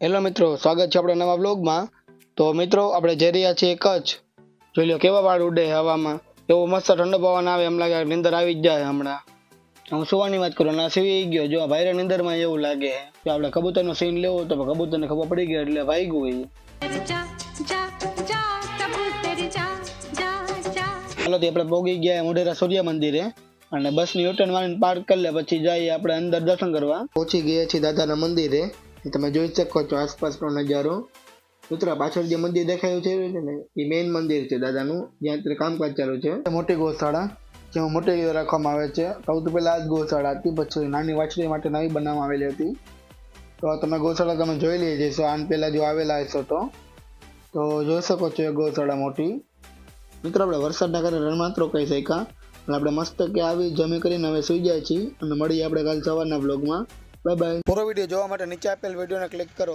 Hello મિત્રો, સ્વાગત છે આપણા નવા બ્લોગમાં। તો મિત્રો આપણે જઈ રહ્યા છીએ કચ્છ। જોઈ લો કેવા વાળ ઉડે હવામાં, એવો મસ્ત ઠંડો પવન આવે, એમ લાગે નીંદર આવી જ જાય હમણાં। હું સુવાની વાત કરું ના સુઈ ગયો, જો ભાઈરે નીંદરમાં એવું લાગે કે આપણે કબૂતરનો સીન લેવો તો કબૂતરને ખબર પડી ગઈ એટલે ભાગ્યું હોય। ચાલો આપણે પહોંચી ગયા મોઢેરા સૂર્ય મંદિરે અને બસની યુટર્ન મારીને પાર્ક કરી લે, પછી જઈએ આપણે અંદર દર્શન કરવા। પહોંચી ગયા છીએ દાદાના મંદિરે। તમે જોઈ શકો છો આસપાસનો નજારો। મિત્રો પાછળ જે મંદિર દેખાયું છે ને એ મેઇન મંદિર છે દાદાનું, જ્યાં અત્યારે કામકાજ ચાલુ છે। મોટી ગૌશાળા જેમાં મોટી રાખવામાં આવે છે। સૌથી પહેલા આ જ ગૌશાળા હતી, પછી નાની વાછડી માટે નવી બનાવવામાં આવેલી હતી। તો તમે ગૌશાળા તમે જોઈ લઈ જશો, આન પહેલા જો આવેલા હશો તો જોઈ શકો છો એ ગૌશાળા મોટી। મિત્રો આપણે વરસાદના કારણે રણમાં રોકાઈ શક્યા, આપણે મસ્ત કે આવી જમી કરીને હવે સુઈ જાય છીએ અને મળીએ આપણે કાલ સવારના બ્લોગમાં। Bye bye. પૂરો વિડીયો જોવા માટે નીચે આપેલ વિડીયોને ક્લિક કરો।